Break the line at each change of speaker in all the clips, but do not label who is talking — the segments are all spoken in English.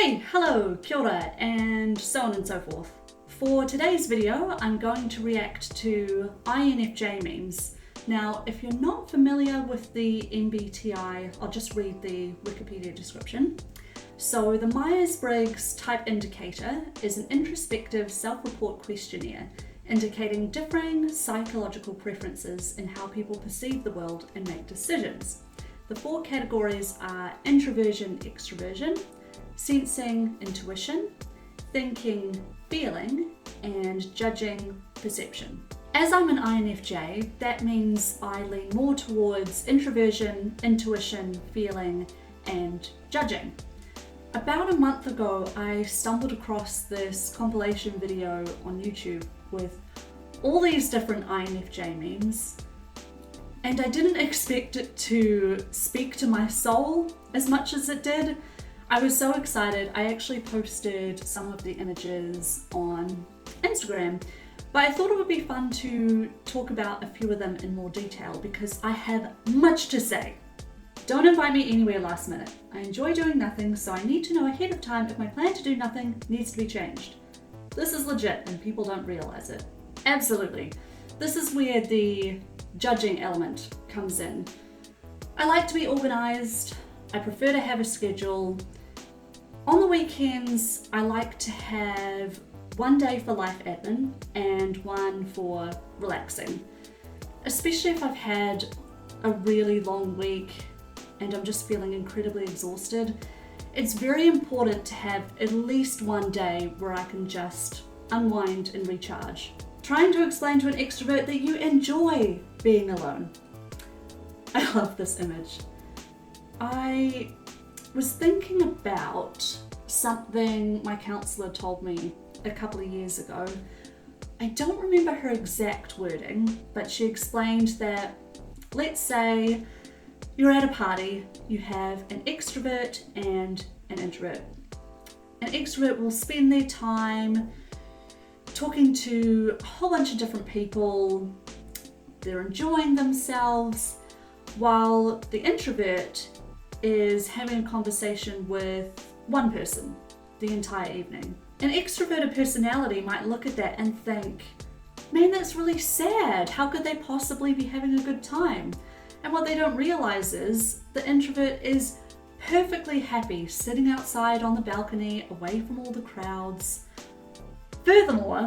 Hey, hello, kia ora, and so on and so forth. For today's video, I'm going to react to INFJ memes. Now, if you're not familiar with the MBTI, I'll just read the Wikipedia description. So the Myers-Briggs Type Indicator is an introspective self-report questionnaire indicating differing psychological preferences in how people perceive the world and make decisions. The four categories are introversion, extroversion, sensing, intuition, thinking, feeling, and judging, perception. As I'm an INFJ, that means I lean more towards introversion, intuition, feeling, and judging. About a month ago, I stumbled across this compilation video on YouTube with all these different INFJ memes, and I didn't expect it to speak to my soul as much as it did. I was so excited. I actually posted some of the images on Instagram, but I thought it would be fun to talk about a few of them in more detail because I have much to say. Don't invite me anywhere last minute. I enjoy doing nothing, so I need to know ahead of time if my plan to do nothing needs to be changed. This is legit and people don't realize it. Absolutely. This is where the judging element comes in. I like to be organized. I prefer to have a schedule. On the weekends, I like to have one day for life admin and one for relaxing. Especially if I've had a really long week and I'm just feeling incredibly exhausted. It's very important to have at least one day where I can just unwind and recharge. Trying to explain to an extrovert that you enjoy being alone. I love this image. I was thinking about something my counselor told me a couple of years ago. I don't remember her exact wording, but she explained that, let's say you're at a party, you have an extrovert and an introvert. An extrovert will spend their time talking to a whole bunch of different people, they're enjoying themselves, while the introvert is having a conversation with one person the entire evening. An extroverted personality might look at that and think, man, that's really sad. How could they possibly be having a good time? And what they don't realize is the introvert is perfectly happy sitting outside on the balcony away from all the crowds. Furthermore,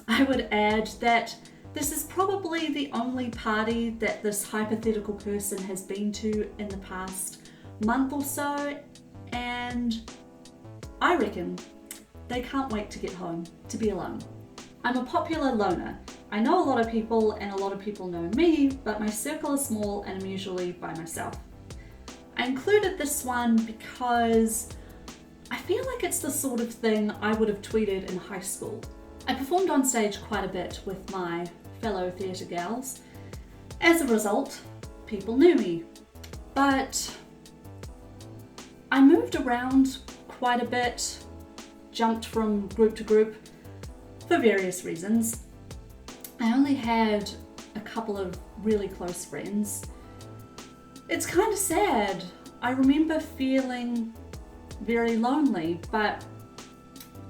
I would add that this is probably the only party that this hypothetical person has been to in the past month or so, and I reckon they can't wait to get home, to be alone. I'm a popular loner. I know a lot of people and a lot of people know me, but my circle is small and I'm usually by myself. I included this one because I feel like it's the sort of thing I would have tweeted in high school. I performed on stage quite a bit with my fellow theatre gals. As a result, people knew me. But I moved around quite a bit, jumped from group to group for various reasons. I only had a couple of really close friends. It's kind of sad. I remember feeling very lonely, but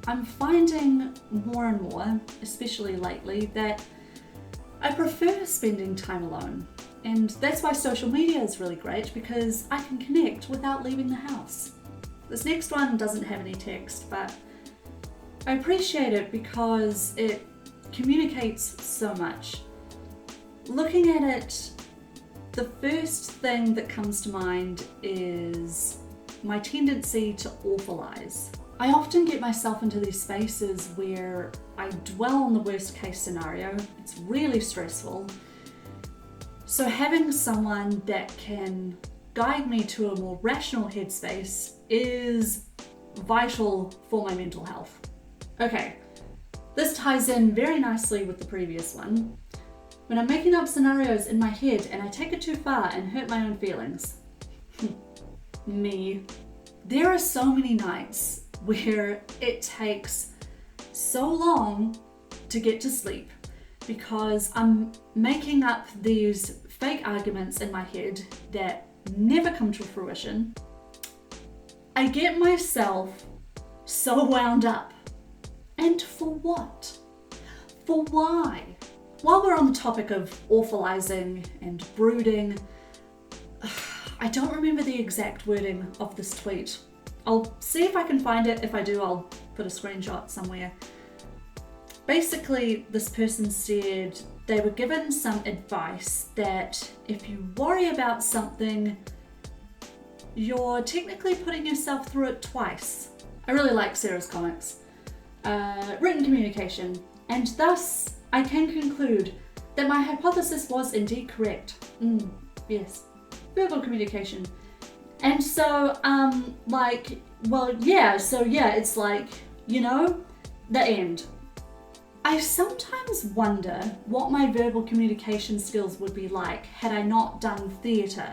I'm finding more and more, especially lately, that I prefer spending time alone. And that's why social media is really great, because I can connect without leaving the house. This next one doesn't have any text, but I appreciate it because it communicates so much. Looking at it, the first thing that comes to mind is my tendency to awfulize. I often get myself into these spaces where I dwell on the worst case scenario. It's really stressful. So having someone that can guide me to a more rational headspace is vital for my mental health. Okay, this ties in very nicely with the previous one. When I'm making up scenarios in my head and I take it too far and hurt my own feelings. Me. There are so many nights where it takes so long to get to sleep because I'm making up these fake arguments in my head that never come to fruition. I get myself so wound up. And for what? For why? While we're on the topic of awfulizing and brooding, I don't remember the exact wording of this tweet. I'll see if I can find it. If I do, I'll put a screenshot somewhere. Basically, this person said they were given some advice that if you worry about something, you're technically putting yourself through it twice. I really like Sarah's comics. Written communication, and thus I can conclude that my hypothesis was indeed correct. Yes, verbal communication. And so, it's like, the end. I sometimes wonder what my verbal communication skills would be like had I not done theatre,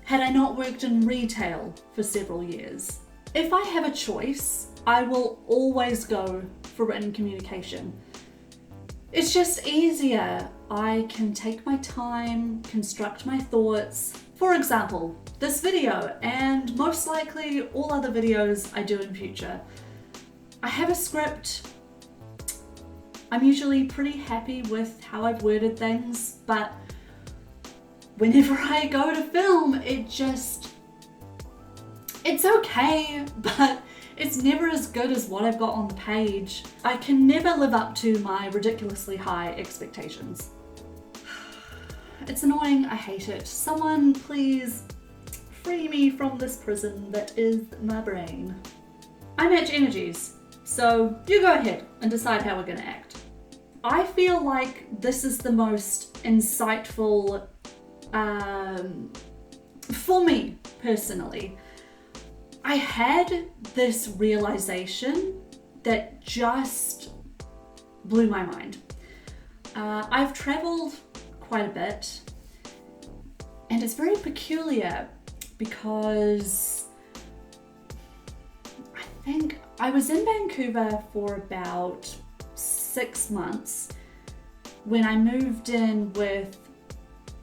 had I not worked in retail for several years. If I have a choice, I will always go for written communication. It's just easier. I can take my time, construct my thoughts. For example, this video, and most likely all other videos I do in future. I have a script. I'm usually pretty happy with how I've worded things, but whenever I go to film, it's okay, but it's never as good as what I've got on the page. I can never live up to my ridiculously high expectations. It's annoying, I hate it. Someone please free me from this prison that is my brain. I match energies, so you go ahead and decide how we're gonna act. I feel like this is the most insightful, for me personally. I had this realization that just blew my mind. I've traveled quite a bit, and it's very peculiar because I think I was in Vancouver for about 6 months when I moved in with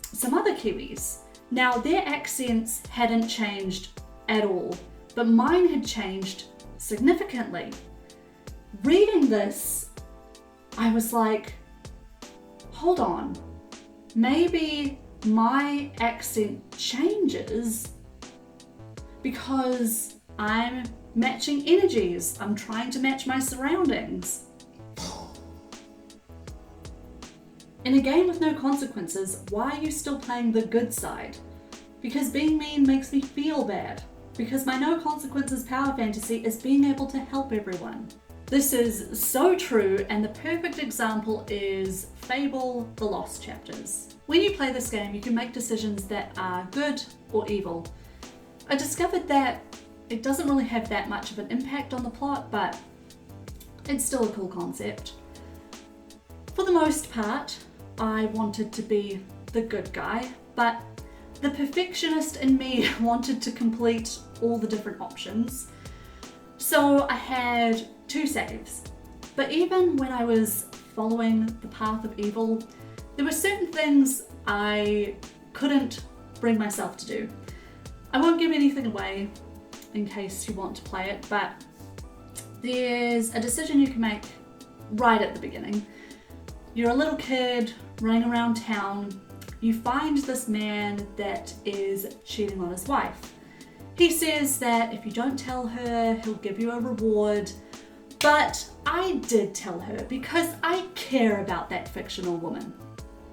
some other Kiwis. Now, their accents hadn't changed at all, but mine had changed significantly. Reading this, I was like, hold on, maybe my accent changes because I'm matching energies. I'm trying to match my surroundings. In a game with no consequences, why are you still playing the good side? Because being mean makes me feel bad. Because my no consequences power fantasy is being able to help everyone. This is so true, and the perfect example is Fable: The Lost Chapters. When you play this game, you can make decisions that are good or evil. I discovered that it doesn't really have that much of an impact on the plot, but it's still a cool concept. For the most part, I wanted to be the good guy, but the perfectionist in me wanted to complete all the different options. So I had 2 saves. But even when I was following the path of evil, there were certain things I couldn't bring myself to do. I won't give anything away in case you want to play it, but there's a decision you can make right at the beginning. You're a little kid running around town. You find this man that is cheating on his wife. He says that if you don't tell her, he'll give you a reward. But I did tell her because I care about that fictional woman.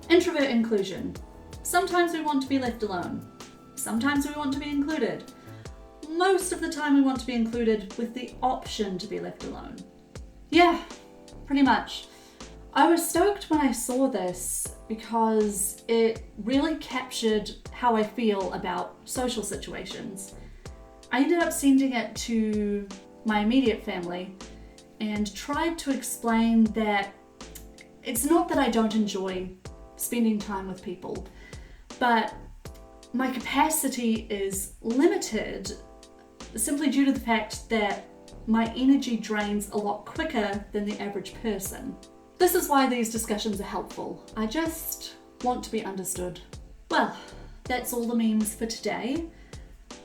Introvert inclusion. Sometimes we want to be left alone. Sometimes we want to be included. Most of the time we want to be included with the option to be left alone. Yeah, pretty much. I was stoked when I saw this because it really captured how I feel about social situations. I ended up sending it to my immediate family and tried to explain that it's not that I don't enjoy spending time with people, but my capacity is limited simply due to the fact that my energy drains a lot quicker than the average person. This is why these discussions are helpful. I just want to be understood. Well, that's all the memes for today.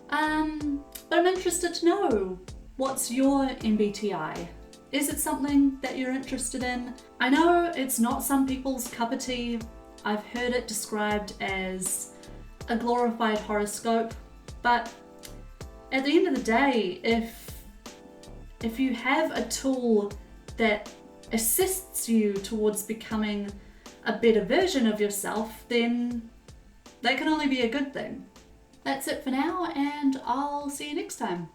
But I'm interested to know, What's your MBTI? Is it something that you're interested in? I know it's not some people's cup of tea. I've heard it described as a glorified horoscope, but at the end of the day, if you have a tool that assists you towards becoming a better version of yourself, then that can only be a good thing. That's it for now, and I'll see you next time.